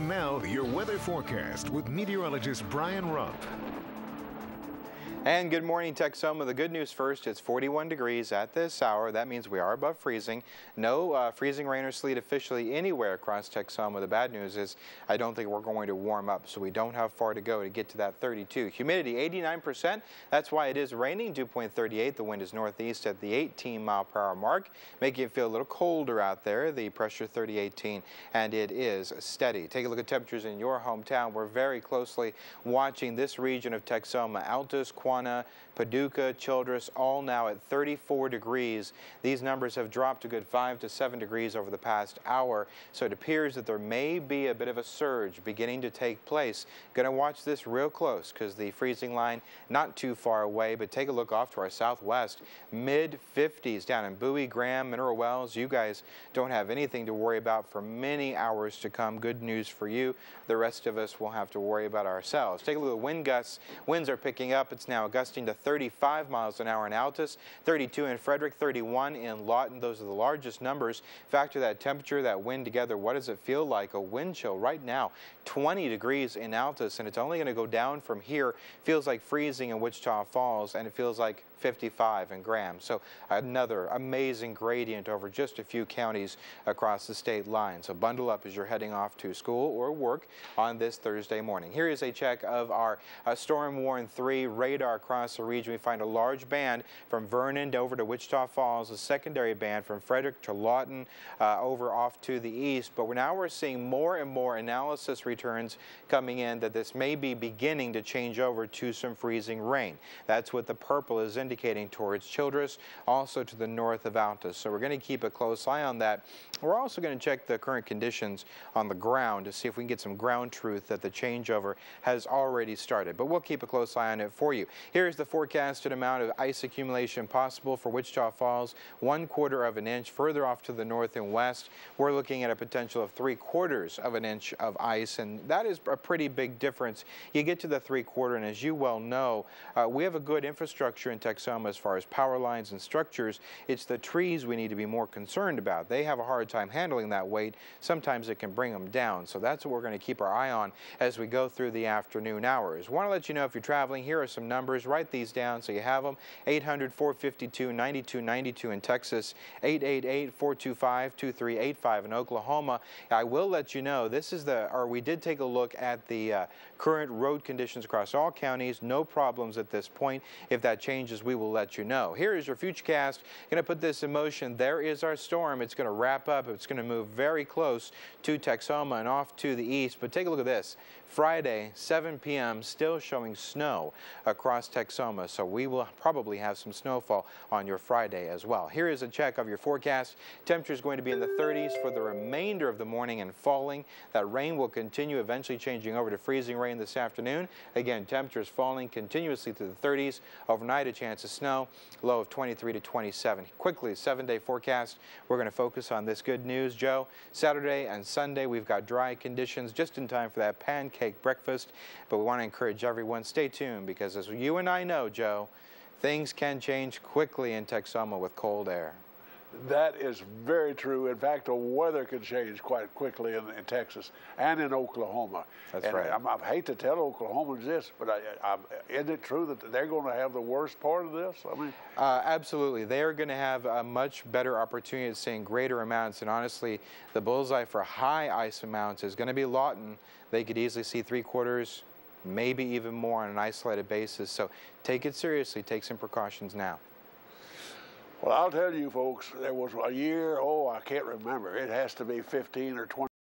And now, your weather forecast with meteorologist Brian Rump. And good morning, Texoma. The good news first, it's 41 degrees at this hour. That means we are above freezing. No freezing rain or sleet officially anywhere across Texoma. The bad news is I don't think we're going to warm up, so we don't have far to go to get to that 32. Humidity 89%. That's why it is raining. Dew point 38. The wind is northeast at the 18-mile-per-hour mark, making it feel a little colder out there. The pressure 3018, and it is steady. Take a look at temperatures in your hometown. We're very closely watching this region of Texoma. Altus, Quanah, Paducah, Childress, all now at 34 degrees. These numbers have dropped a good 5 to 7 degrees over the past hour, so it appears that there may be a bit of a surge beginning to take place. Going to watch this real close because the freezing line not too far away, but take a look off to our southwest. Mid-50s down in Bowie, Graham, Mineral Wells. You guys don't have anything to worry about for many hours to come. Good news for you. The rest of us will have to worry about ourselves. Take a look at wind gusts. Winds are picking up. It's now gusting to 35 miles an hour in Altus, 32 in Frederick, 31 in Lawton. Those are the largest numbers. Factor that temperature, that wind together. What does it feel like? A wind chill right now, 20 degrees in Altus, and it's only going to go down from here. Feels like freezing in Wichita Falls, and it feels like 55 in Graham. So another amazing gradient over just a few counties across the state line. So bundle up as you're heading off to school or work on this Thursday morning. Here is a check of our Storm Warn 3 radar across the region. We find a large band from Vernon over to Wichita Falls, a secondary band from Frederick to Lawton over off to the east. But now we're seeing more and more analysis returns coming in that this may be beginning to change over to some freezing rain. That's what the purple is indicating towards Childress, also to the north of Altus. So we're going to keep a close eye on that. We're also going to check the current conditions on the ground to see if we can get some ground truth that the changeover has already started. But we'll keep a close eye on it for you. Here's the forecasted amount of ice accumulation possible for Wichita Falls, 1/4 of an inch. Further off to the north and west, we're looking at a potential of 3/4 of an inch of ice, and that is a pretty big difference. You get to the 3/4, and as you well know, we have a good infrastructure in Texoma as far as power lines and structures. It's the trees we need to be more concerned about. They have a hard time handling that weight. Sometimes it can bring them down. So that's what we're going to keep our eye on as we go through the afternoon hours. Want to let you know if you're traveling, here are some numbers. Write these down so you have them. 800-452-9292 in Texas, 888-425-2385 in Oklahoma. I will let you know this is we did take a look at the current road conditions across all counties. No problems at this point. If that changes, we will let you know. Here is your Futurecast. Going to put this in motion. There is our storm. It's going to wrap up. It's going to move very close to Texoma and off to the east. But take a look at this. Friday, 7 p.m., still showing snow across Texoma. So we will probably have some snowfall on your Friday as well. Here is a check of your forecast. Temperature is going to be in the 30s for the remainder of the morning and falling. That rain will continue, eventually changing over to freezing rain this afternoon. Again, temperatures falling continuously to the 30s. Overnight, a chance of snow, low of 23 to 27. Quickly, 7-day forecast. We're going to focus on this good news, Joe. Saturday and Sunday, we've got dry conditions just in time for that pancake breakfast. But we want to encourage everyone, stay tuned, because as you and I know, Joe, things can change quickly in Texoma with cold air. That is very true. In fact, the weather can change quite quickly in Texas and in Oklahoma. That's right. I hate to tell Oklahomans this, but isn't it true that they're going to have the worst part of this? I mean, absolutely. They are going to have a much better opportunity at seeing greater amounts. And honestly, the bullseye for high ice amounts is going to be Lawton. They could easily see 3/4, maybe even more on an isolated basis. So take it seriously. Take some precautions now. Well, I'll tell you folks, there was a year, I can't remember. It has to be 15 or 20